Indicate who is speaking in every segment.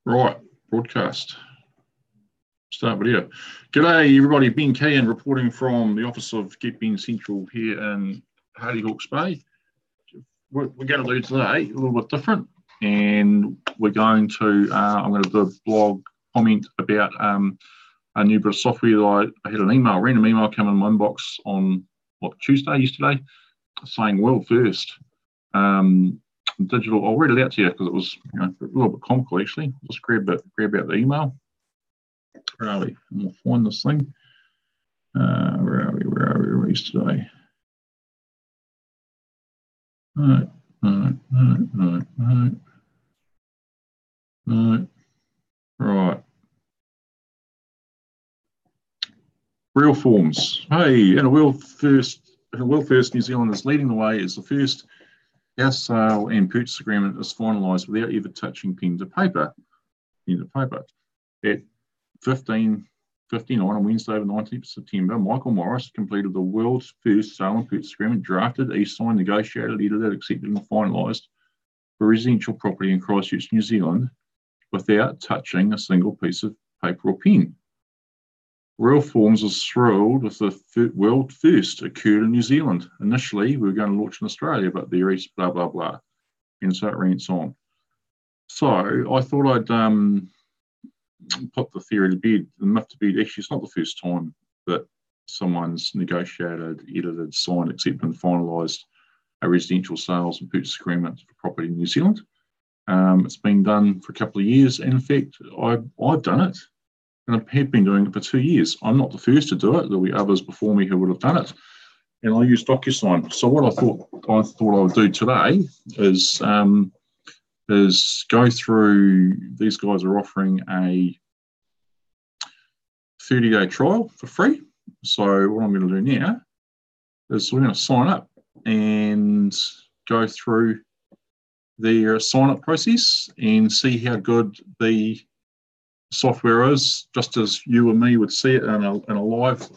Speaker 1: Right, broadcast. Start video. G'day everybody, Ben Kean reporting from the office of GetBen Central here in Hardy Hawke's Bay. We're going to do today a little bit different, and we're going to, I'm going to do a blog comment about a new bit of software that I had an random email come in my inbox on yesterday, saying world first. Digital. I'll read it out to you because it was a little bit comical actually. Just grab out the email. Where are we? We'll find this thing. Where are we today? No. Right. Real forms. Hey, in a world first, New Zealand is leading the way as the first house sale and purchase agreement is finalised without ever touching pen to paper. At 15:59 on Wednesday, the 19th of September, Michael Morris completed the world's first sale and purchase agreement, drafted, e-signed, negotiated, edited, accepted and finalised for residential property in Christchurch, New Zealand, without touching a single piece of paper or pen. Real Forms is thrilled with the world first occurred in New Zealand. Initially, we were going to launch in Australia, but there is blah, blah, blah. And so it rants on. So I thought I'd put the theory to bed, the myth to bed. Actually, it's not the first time that someone's negotiated, edited, signed, accepted and finalised a residential sales and purchase agreement for property in New Zealand. It's been done for a couple of years. And in fact, I've done it. And I have been doing it for 2 years. I'm not the first to do it. There'll be others before me who would have done it. And I use DocuSign. So what I thought I would do today is go through. These guys are offering a 30-day trial for free. So what I'm going to do now is we're going to sign up and go through the sign-up process and see how good the software is, just as you and me would see it in a live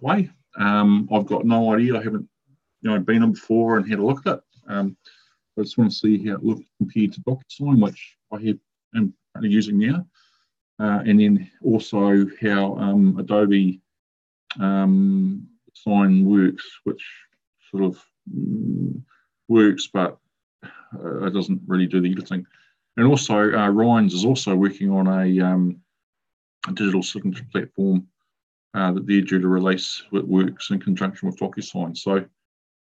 Speaker 1: way. I've got no idea. I haven't been in before and had a look at it. I just want to see how it looks compared to DocuSign, which I am using now, and then also how Adobe Sign works, which sort of works, but it doesn't really do the editing. And also, Ryan's is also working on a digital signature platform that they're due to release that works in conjunction with DocuSign. So I'm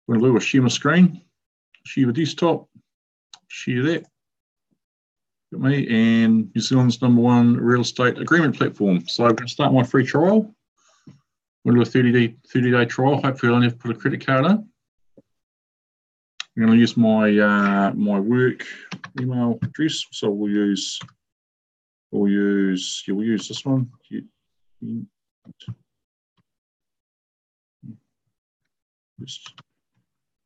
Speaker 1: going to do a share my screen, share the desktop, share that. Got me, and New Zealand's #1 real estate agreement platform. So I'm going to start my free trial. I'm going to do a 30-day trial. Hopefully I don't have to put a credit card in. I'm going to use my work email address, so we'll use this one.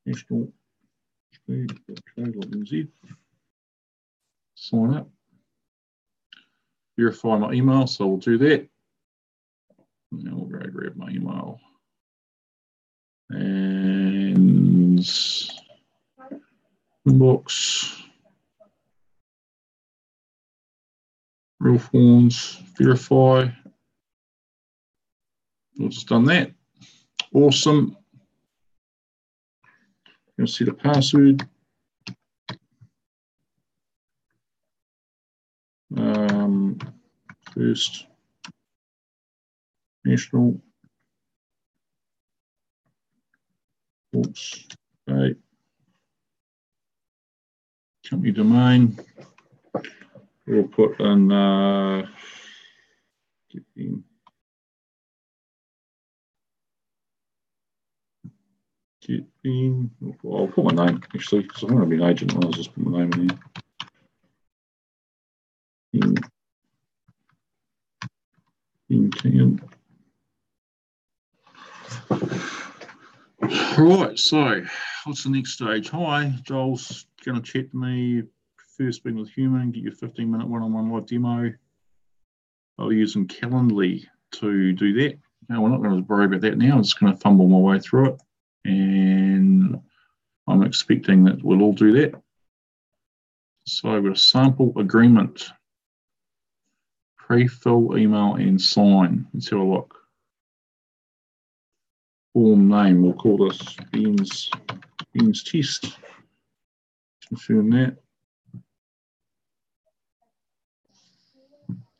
Speaker 1: National.co.nz. Sign up. Verify my email, so we'll do that. Now we'll go grab my email and inbox, Real Forms, verify. We've just done that. Awesome. You'll see the password. First National Hawke's Bay. Company domain. We'll put in GetBen. I'll put my name actually because I want to be an agent. I'll just put my name in here. Right, so what's the next stage? Hi, Joel's going to chat to me. First being with human, get your 15-minute one-on-one live demo. I'll be using Calendly to do that. Now, we're not going to worry about that now. I'm just going to fumble my way through it. And I'm expecting that we'll all do that. So I've got a sample agreement. Pre-fill, email, and sign. Let's have a look. Form name, we'll call this Ben's test. Confirm that.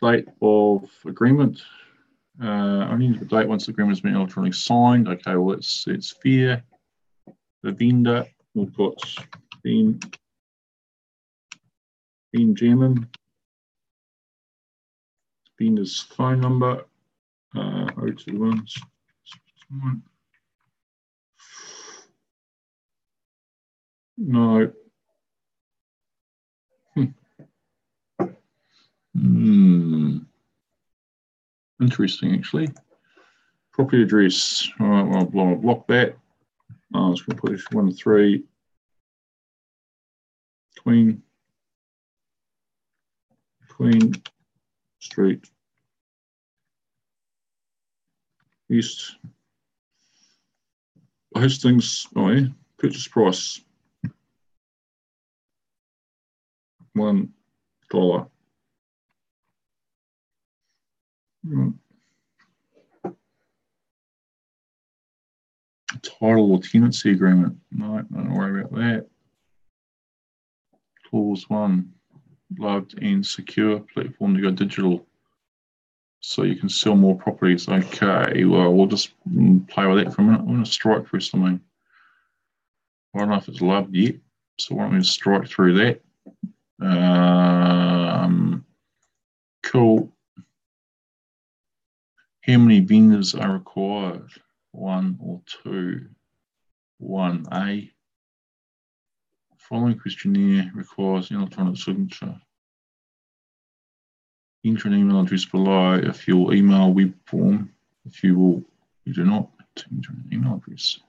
Speaker 1: Date of agreement. Only the date once the agreement has been electronically signed. Okay, well, it's fair. The vendor, we've got Ben German. Vendor's phone number, 021. No. Interesting, actually. Property address. All right, well, I'll block that. I was going to put 13 Queen Street East. Hastings. Oh yeah. Purchase price $1. Title or tenancy agreement. No, don't worry about that. Clause 1. Loved and secure platform to go digital. So you can sell more properties. Okay, well, we'll just play with that for a minute. I'm going to strike through something. I don't know if it's loved yet, so why don't we just strike through that? Cool. How many vendors are required? 1 or 2? 1A. Following questionnaire requires an electronic signature. Enter an email address below if your email web form. If you do not enter an email address.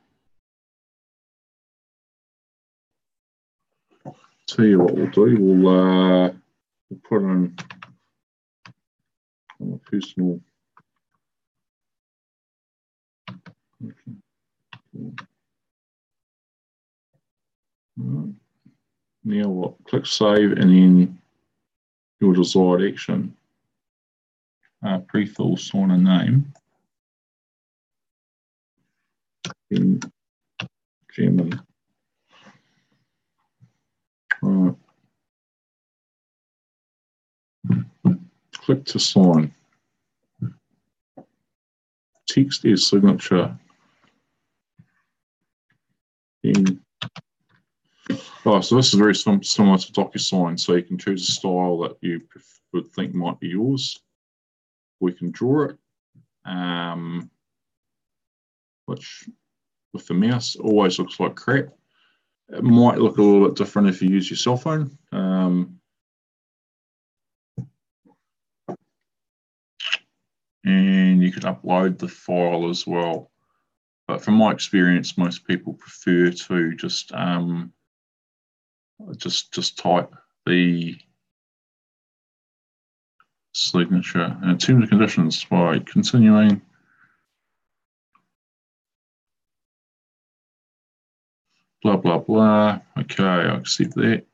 Speaker 1: Tell you what we'll do. We'll put in on a personal. Okay. Right. Now what? Click save and then your desired action. Pre-fill, sign a name. In German. Right. Click to sign. Text as signature. So this is very similar to DocuSign. So you can choose a style that you would think might be yours. We can draw it, which with the mouse always looks like crap. It might look a little bit different if you use your cell phone. And you can upload the file as well. But from my experience, most people prefer to just type the signature. And in terms of conditions, by continuing, blah, blah, blah. Okay, I accept that.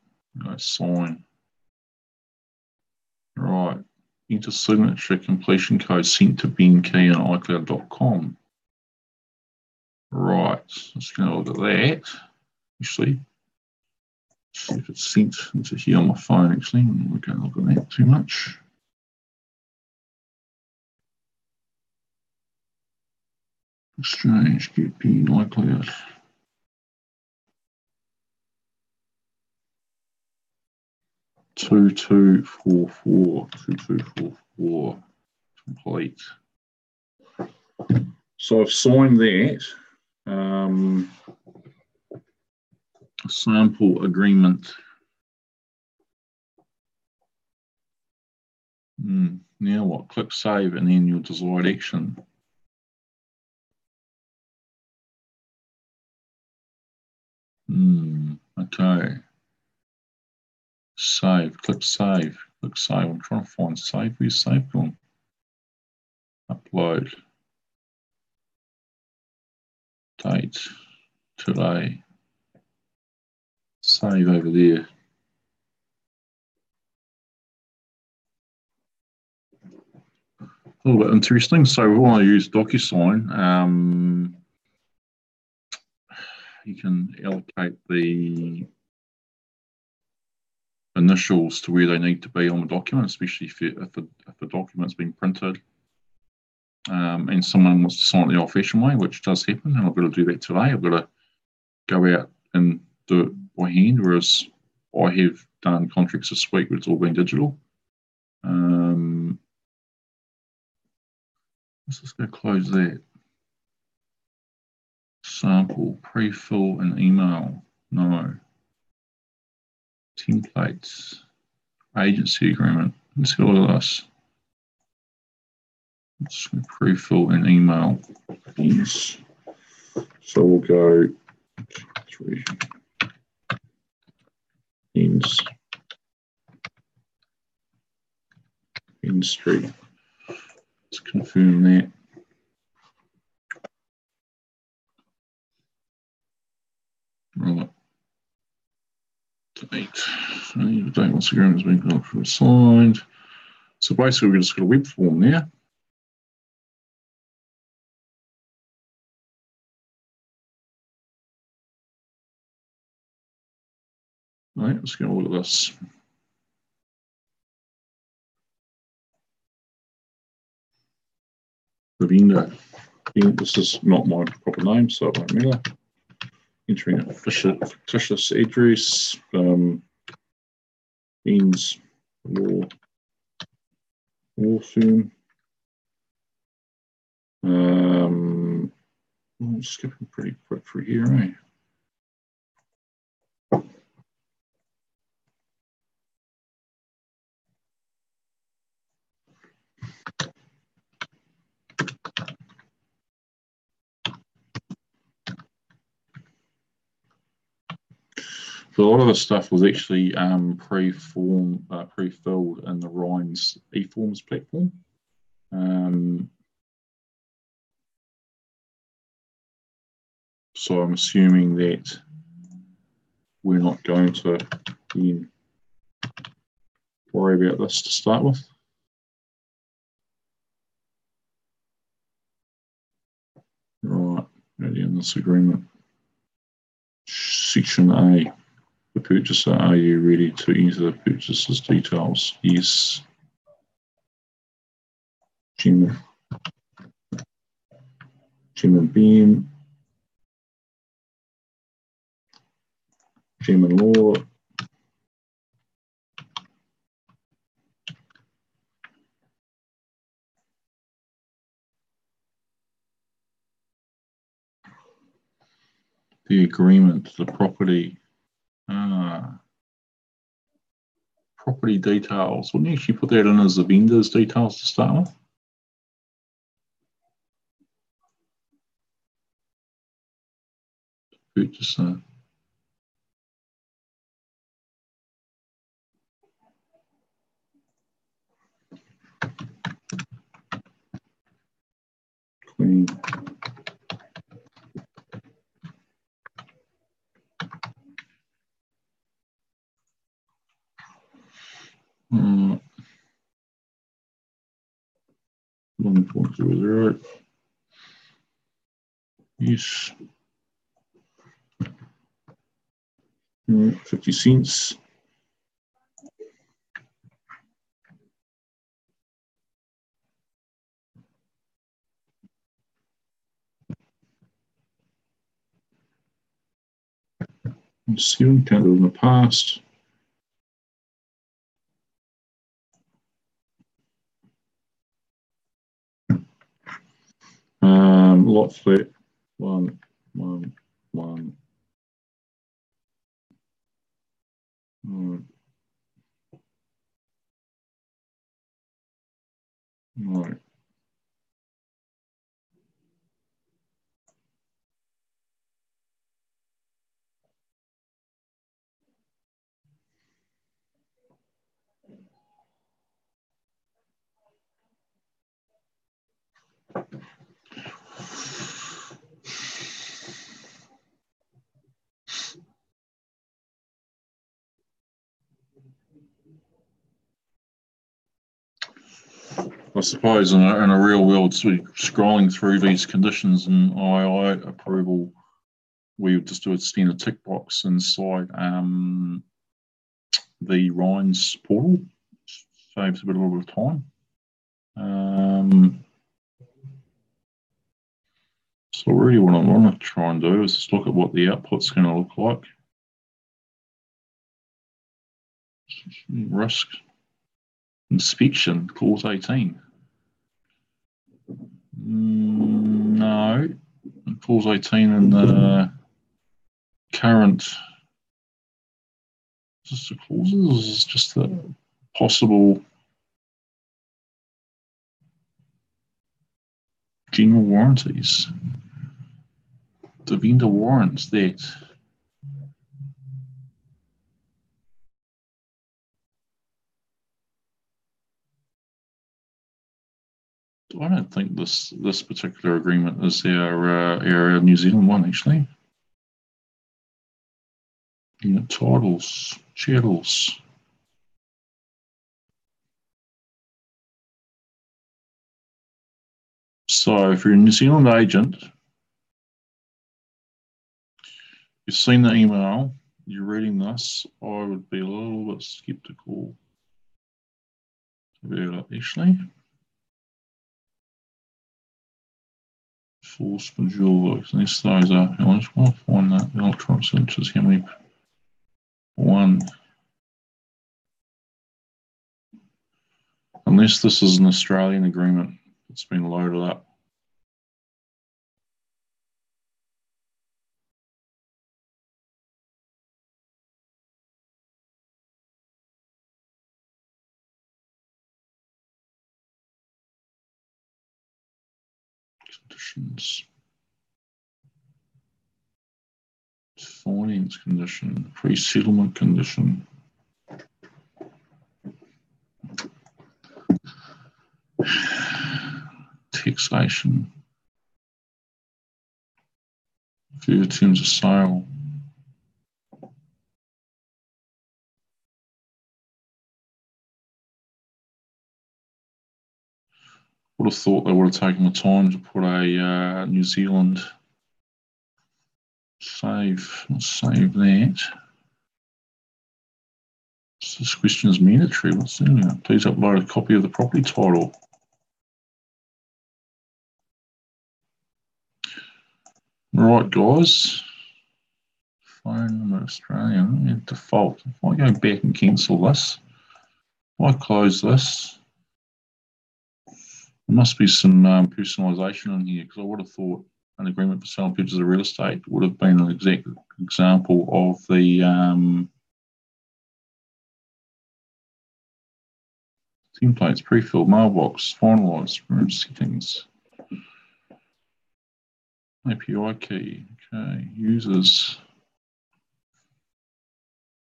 Speaker 1: I sign. Right. Enter signature completion code sent to Ben Key on iCloud.com. Right. Let's go look at that. Actually, see if it's sent into here on my phone. Actually, we can't look at that too much. Exchange, get Ben iCloud. Two two four complete. So I've signed that. Sample agreement. Now what? Click save and then your desired action. Okay. Save. Click save. Click save. I'm trying to find save. Where's save gone? Upload. Date. Today. Save over there. a little bit interesting. So when I use DocuSign, you can allocate the initials to where they need to be on the document, especially if the document's been printed and someone wants to sign it the old-fashioned way, which does happen, and I've got to do that today. I've got to go out and do it by hand, whereas I have done contracts this week where it's all been digital. Let's just go close that. Sample, pre-fill and email. No. Templates. Agency agreement. Let's see all of this. Let's go pre-fill and email. Yes. So we'll go 3 ends. End Street. Let's confirm that. Right. Date. The date once agreement has been signed. So basically, we've just got a web form there. Right, let's go look at this. The vendor. This is not my proper name, so it won't matter. Entering a fictitious address. Ends law firm. I'm skipping pretty quick through here, eh? So a lot of the stuff was actually pre-filled in the Rhines eForms platform. So I'm assuming that we're not going to worry about this to start with. Right, in this agreement. Section A. The purchaser, are you ready to enter the purchaser's details? Yes. Chairman Ben. Chairman Law. The agreement, the property. Property details. Wouldn't you actually put that in as the vendor's details to start with? Purchaser. Queen. Uh, 1.00. Yes. 50 cents. Seven, can't do it in the past. Lot flat, 1, 1, 1. Right. suppose in a real world, sort of scrolling through these conditions and II approval, we would just do a standard tick box inside the RINES portal. Saves a little bit of time. So really what I want to try and do is just look at what the output's going to look like. Risk inspection, clause 18. No, clause 18 in the current, just the clauses, is just the possible general warranties. The vendor warrants that I don't think this particular agreement is our New Zealand one, actually. Unit titles, chattels. So if you're a New Zealand agent, you've seen the email, you're reading this, I would be a little bit skeptical about it, actually. Force module works, unless those are, I just want to find that, the electronic signatures, how many? One. Unless this is an Australian agreement that's been loaded up. Conditions. Finance condition, pre-settlement condition. Taxation. Further terms of sale. Would have thought they would have taken the time to put a New Zealand save that. This question is mandatory. What's in there? Please upload a copy of the property title. Right, guys. Phone number Australian, default. If I go back and cancel this, if I close this, there must be some personalisation in here, because I would have thought an agreement for sale and purchase of real estate would have been an exact example of the templates, pre-filled, mailbox, finalised, room settings, API key, okay, users,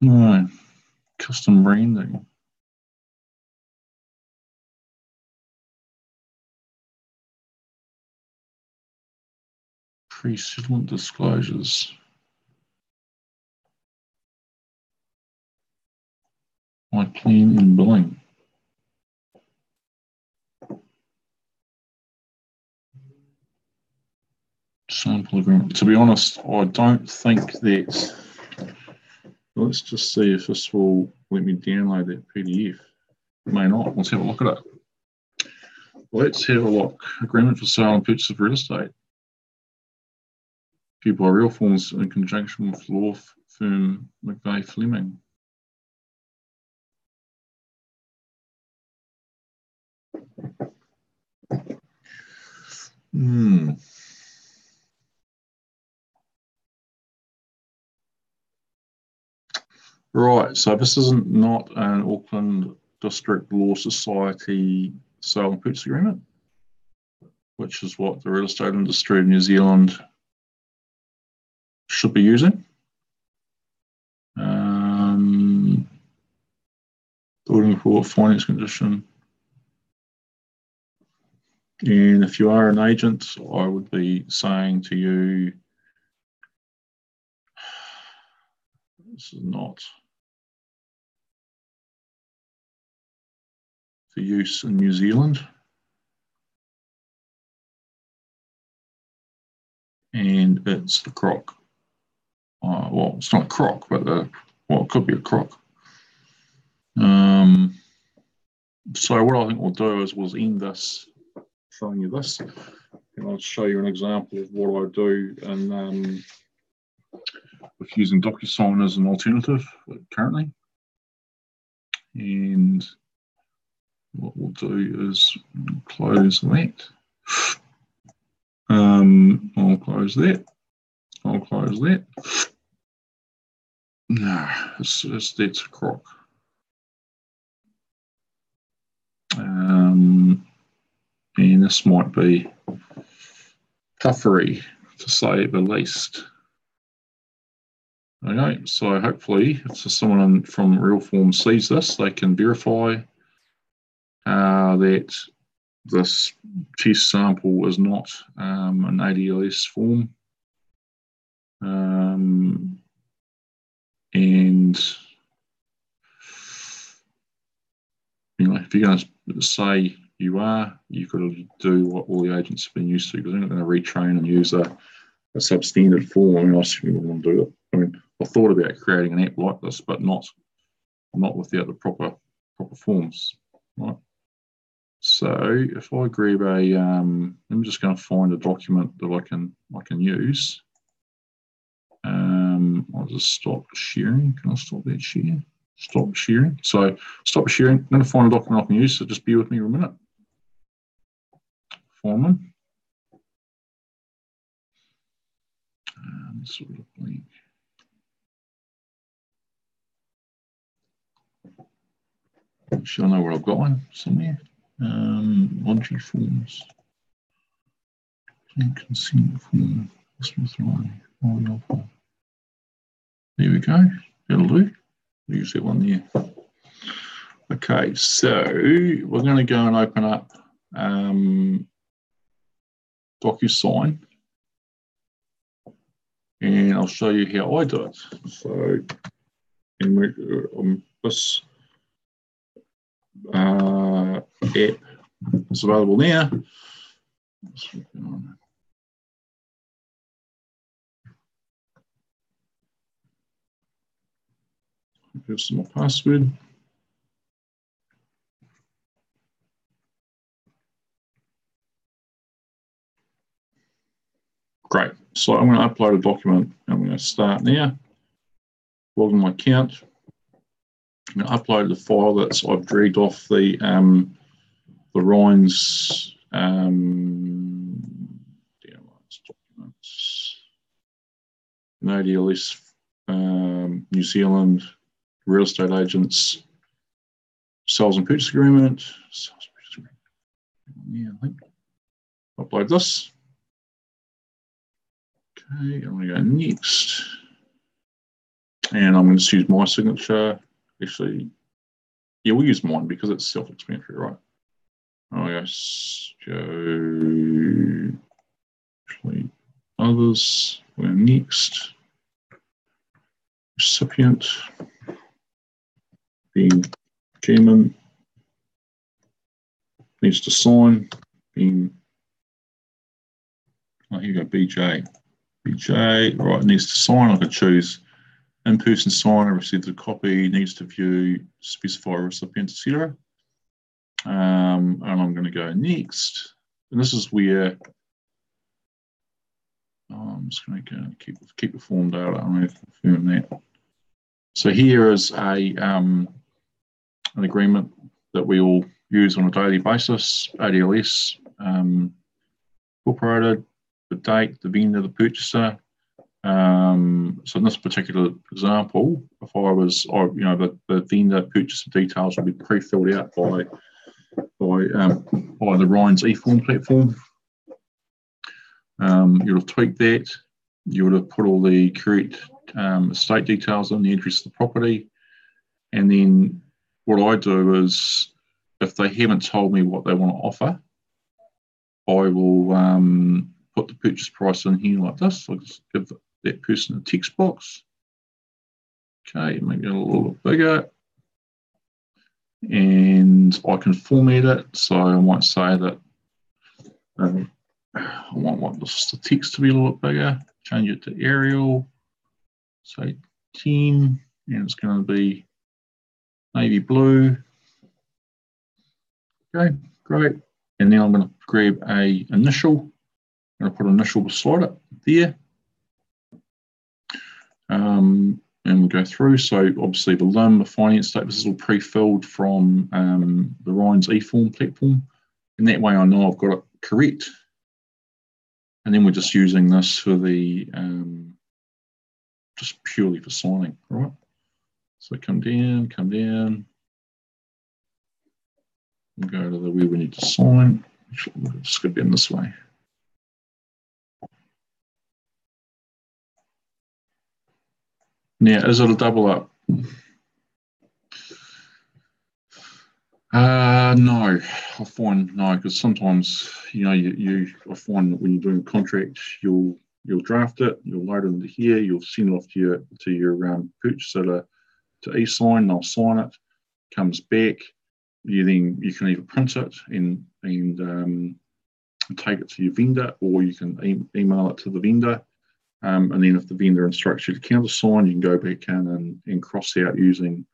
Speaker 1: no, custom branding. Pre-settlement disclosures. My plan and billing. Sample agreement. To be honest, I don't think that. Let's just see if this will let me download that PDF. It may not. Let's have a look at it. Let's have a look. Agreement for sale and purchase of real estate. Viewed by Real Forms in conjunction with law firm McVeigh Fleming. Right, so this isn't not an Auckland District Law Society sale and purchase agreement, which is what the real estate industry in New Zealand should be using. Building report, finance condition. And if you are an agent, I would be saying to you, this is not for use in New Zealand. and it's the croc. Well, it's not a croc, but it could be a croc. So what I think we'll do is we'll end this showing you this, and I'll show you an example of what I do and with using DocuSign as an alternative currently. And what we'll do is close that. I'll close that. I'll close that. No, that's a croc. And this might be puffery, to say the least. Okay, so hopefully if someone from Realform sees this, they can verify that this test sample is not an ADLS form. And you know, if you're going to say you are, you've got to do what all the agents have been used to, because they're not going to retrain and use a substandard form. I mean, I certainly wouldn't do it. I mean, I thought about creating an app like this, but not without the proper forms, right? So if I grab I'm just going to find a document that I can use. I'll just stop sharing. Can I stop that share? Stop sharing. So stop sharing. I'm going to find a document I can use, so just bear with me for a minute. Foreman. Sort of blank. Actually, I know where I've got one somewhere. Logi forms. Consent form. There we go. That'll do. Use that one there. Okay, so we're going to go and open up DocuSign, and I'll show you how I do it. So, this app is available now. Here's my password. Great. So I'm going to upload a document. I'm going to start now. Log in my account. I'm going to upload the file that I've dragged off the Rhines documents. No ADLS, New Zealand real estate agents sales and purchase agreement. Yeah, I think. Upload this. Okay, I'm going to go next. And I'm going to use my signature. Actually, yeah, we'll use mine because it's self-explanatory, right? I'll go actually others. We're next. Recipient. Being chairman. Needs to sign. Being, oh, here you go, BJ. BJ, right, needs to sign. I could choose in-person sign. I received a copy, needs to view, specify recipient, etc. And I'm going to go next. And this is where I'm just going to go keep the form data. I'm going to confirm that. So here is an agreement that we all use on a daily basis. ADLS, incorporated, the date, the vendor, the purchaser. So in this particular example, if I was, the vendor purchaser details will be pre-filled out by the Rhines eForm platform. You would have tweaked that. You would have put all the correct estate details on, the address of the property, and then what I do is, if they haven't told me what they want to offer, I will put the purchase price in here like this. I'll just give that person a text box. Okay, make it a little bit bigger. And I can format it. So I might say that I want the text to be a little bit bigger. Change it to Arial. Say 10, and it's going to be navy blue. Okay, great. And then I'm going to grab a initial. I'm going to put an initial beside it there. And we'll go through. So obviously the LIM, the finance statement, this is all pre-filled from the Ryan's eForm platform. And that way I know I've got it correct. And then we're just using this for the, just purely for signing, right? So come down. We'll go to the where we need to sign. We'll skip in this way. Now, is it a double up? No, I find no, because sometimes I find that when you're doing a contract, you'll draft it, you'll load it into here, you'll send it off to your purchaser to e-sign, they'll sign it, comes back. You can either print it and take it to your vendor, or you can email it to the vendor. And then if the vendor instructs you to countersign, you can go back in and cross out using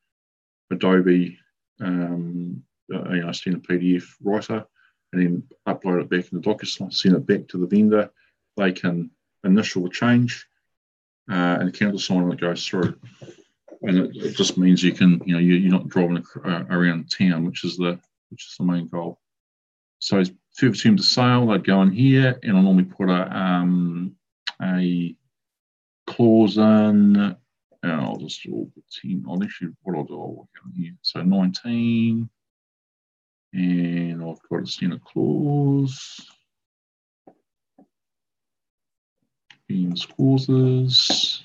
Speaker 1: Adobe, standard PDF writer, and then upload it back in the DocuSign, send it back to the vendor. They can initial the change, and the countersign that goes through. And it just means you can, you're not driving around town, which is the main goal. So further terms of sale, they'd go in here, and I'll normally put a clause in, and I'll just do 10. I'll actually, what I'll do, I'll work on here. So 19, and I've got a standard clause. Means clauses.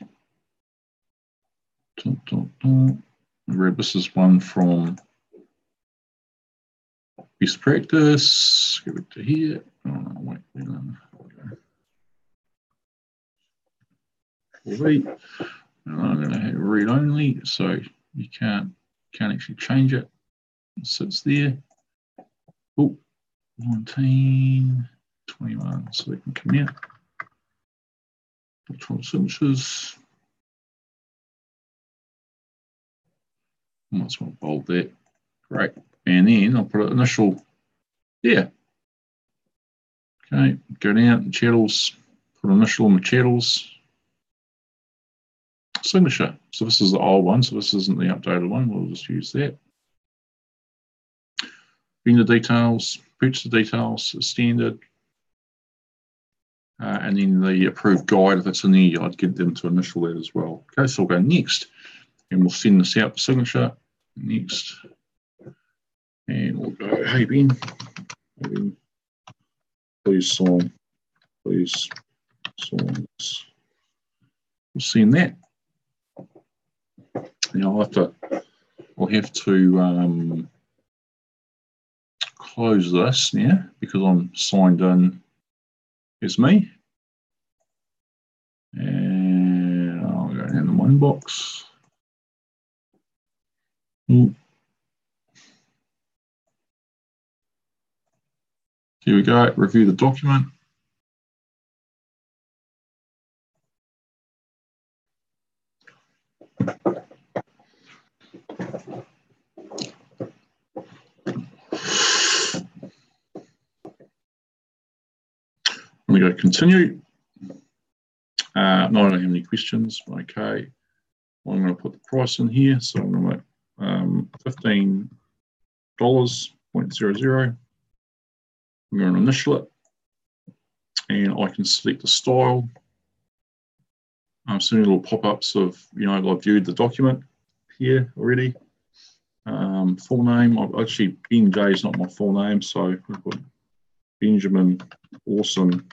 Speaker 1: This is one from best practice. Give it to here. Oh, no, wait. Read. And I'm going to have read only, so you can't actually change it. It sits there. Oh, 19, 21, so they can come out. Electronic signatures. I might as well bold that. Great. And then I'll put an initial there. Okay, go down, chattels, put an initial on the chattels. Signature. So this is the old one, so this isn't the updated one. We'll just use that. Vendor details, purchaser details, standard. And then the approved guide, if it's in there, I'd get them to initial that as well. Okay, so I'll go next. And we'll send this out for signature. Next. And we'll go, hey Ben, please sign this. We'll send that. Now I'll have to close this now because I'm signed in as me. And I'll go down to my inbox. Here we go, review the document. I'm going to go continue. No, I don't have any questions. Okay. Well, I'm going to put the price in here. So I'm going to make $15.00. I'm going to initial it. And I can select the style. I'm seeing little pop-ups of, I've viewed the document here already. Full name, actually, Ben J is not my full name, so we've got Benjamin Awesome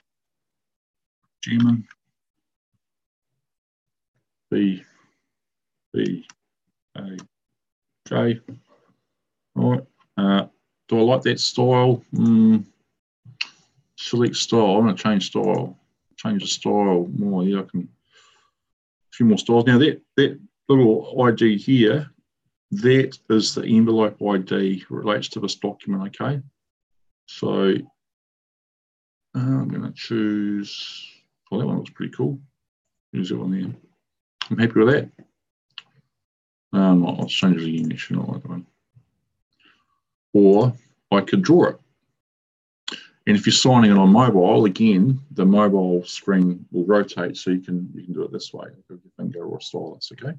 Speaker 1: German. B A J. All right. Do I like that style? Select style. I'm going to change style. Change the style more. Yeah, I can. A few more styles. Now that little ID here, that is the envelope ID relates to this document. Okay. So I'm going to choose, oh, that one looks pretty cool. Use that one there. I'm happy with that. I'll change it again, actually, not like that one. Or I could draw it. And if you're signing it on mobile, again, the mobile screen will rotate, so you can do it this way with your finger or a stylus, okay?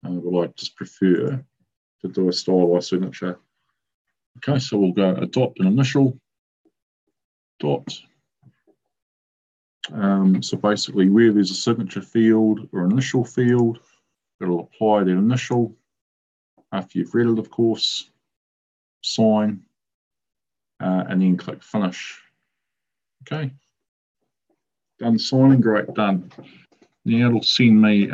Speaker 1: But I just prefer to do a stylized signature. Okay, so we'll go adopt an initial, dot. So basically, where there's a signature field or initial field, it'll apply the initial after you've read it, of course, sign, and then click finish. Okay, done signing, great, done. Now it'll send me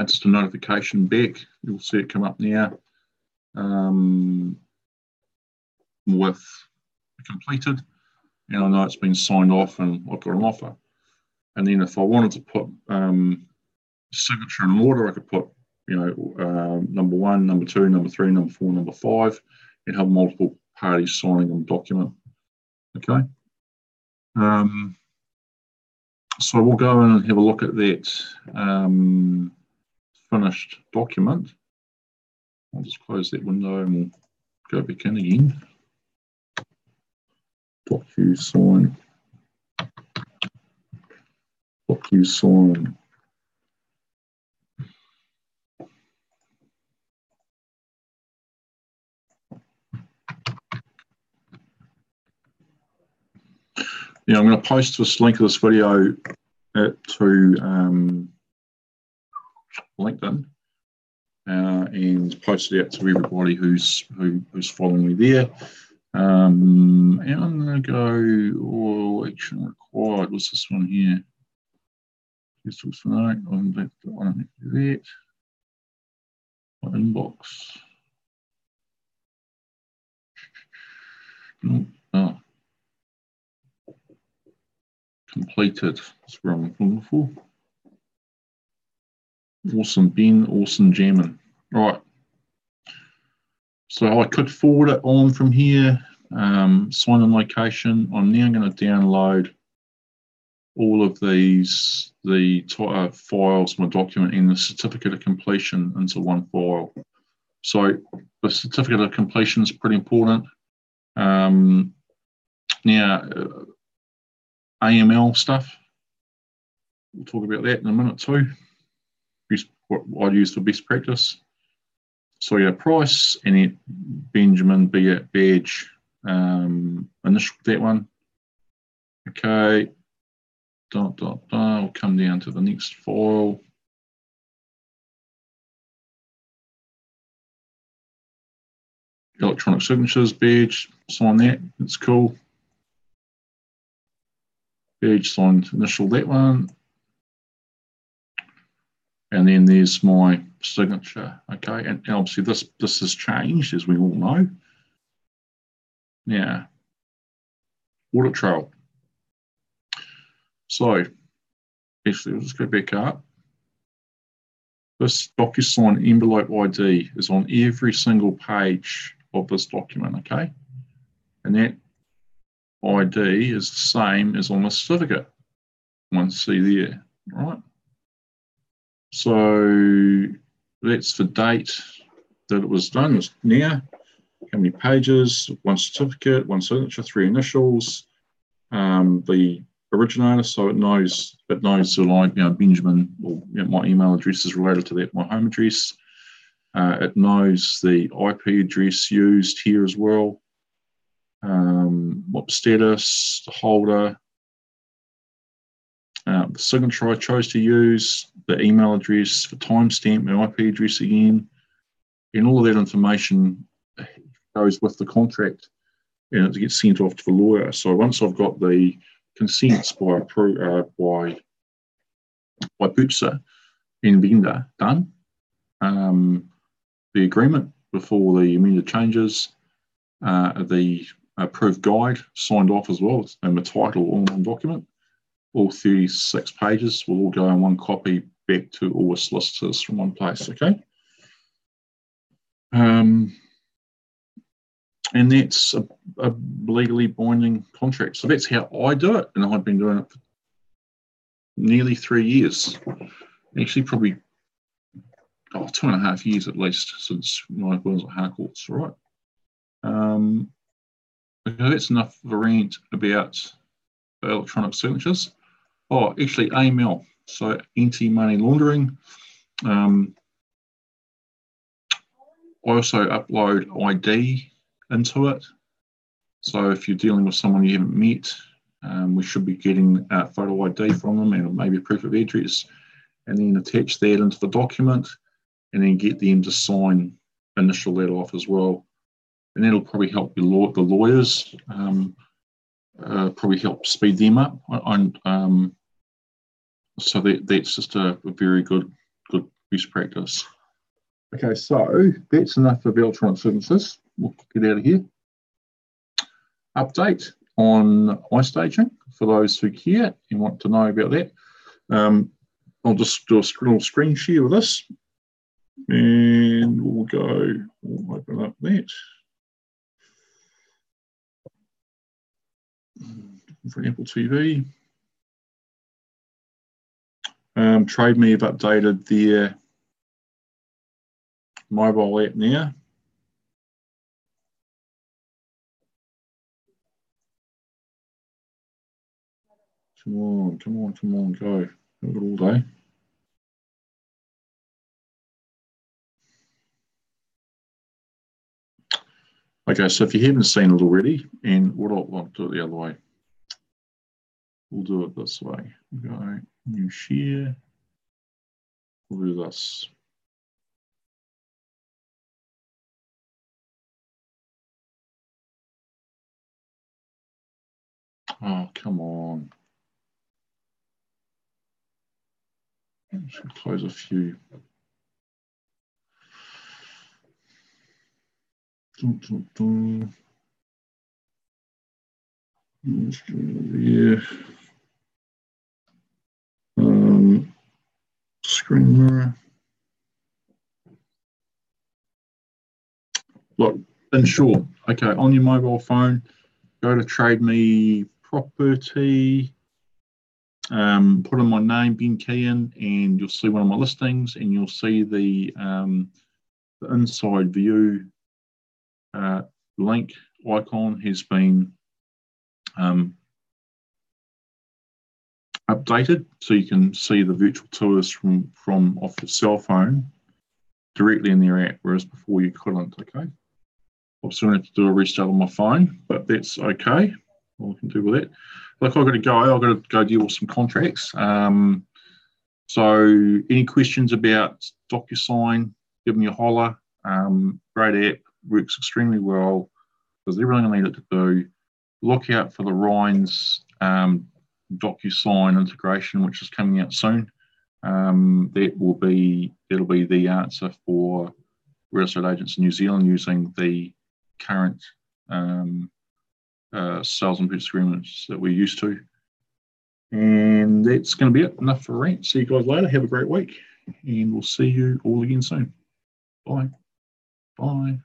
Speaker 1: just a notification back. You'll see it come up now with completed, and I know it's been signed off and I've got an offer. And then if I wanted to put signature in order, I could put, number 1, number 2, number 3, number 4, number 5, and have multiple parties signing on the document. Okay. So we'll go in and have a look at that finished document. I'll just close that window and we'll go back in again. DocuSign. DocuSign. Yeah, I'm going to post this link of this video to LinkedIn and post it out to everybody who's following me there. And I'm going to go action required. What's this one here? This looks right. I don't need to do that. My inbox. Oh. Completed. That's where I'm looking for. Awesome, Ben. Awesome, jamming. Right. So I could forward it on from here. Sign in location. I'm now going to download all of these, the files, my document, and the certificate of completion into one file. So the certificate of completion is pretty important. Now, AML stuff, we'll talk about that in a minute too. What I use for best practice. So yeah, price, and then Benjamin, be it badge, initial, that one. Okay. We'll come down to the next file. Electronic signatures, badge, sign that, it's cool. Badge, signed, initial, that one. And then there's my signature, okay? And obviously this has changed, as we all know. Now, audit trail. So, actually, we'll just go back up. This DocuSign envelope ID is on every single page of this document, okay? And that ID is the same as on the certificate. One see there, right? So that's the date that it was done. Now, how many pages? One certificate, one signature, 3 initials. The originator, so it knows the like, Benjamin, or my email address is related to that, my home address. It knows the IP address used here as well. What status, the holder, the signature I chose to use, the email address, the timestamp, my IP address again, and all of that information goes with the contract, and it gets sent off to the lawyer. So once I've got the consents by purchaser and vendor done, the agreement before the amended changes, the approved guide signed off as well, and the title all in one document, all 36 pages will all go in one copy back to all the solicitors from one place, okay? And that's a legally binding contract. So that's how I do it, and I've been doing it for nearly 3 years. Actually, probably 2.5 years at least since my was at Harcourts, right? Okay, that's enough of a rant about electronic signatures. Oh, actually, AML, so anti-money laundering. I also upload ID into it. So if you're dealing with someone you haven't met, we should be getting a photo ID from them and maybe a proof of address, and then attach that into the document, and then get them to sign, initial that off as well. And that'll probably help the lawyers, probably help speed them up. So that's just a very good best practice. Okay, so that's enough of electronic signatures. We'll get out of here. Update on iStaging for those who care and want to know about that. I'll just do a little screen share with this, and we'll open up that. For Apple TV. Trade Me have updated their mobile app now. Come on, go. Have it all day. Okay, so if you haven't seen it already, and I'll do it the other way. We'll do it this way. Go, new share. We'll do this. Oh, come on. I should close a few. Yeah. Screen mirror. Look, in short, okay, on your mobile phone, go to Trade Me Property, put in my name, Ben Kean, and you'll see one of my listings, and you'll see the inside view link icon has been updated, so you can see the virtual tours from off your cell phone directly in their app, whereas before you couldn't. Okay, obviously I'm going to have to do a restart on my phone, but that's okay. All I can do with that. Look, I've got to go deal with some contracts. So any questions about DocuSign, give me a holler. Great app, works extremely well, does everything I need it to do. Look out for the Rhines DocuSign integration, which is coming out soon. That'll be the answer for real estate agents in New Zealand using the current sales and purchase agreements that we're used to. And that's going to be it. Enough for rant. See you guys later. Have a great week, and we'll see you all again soon. Bye. Bye.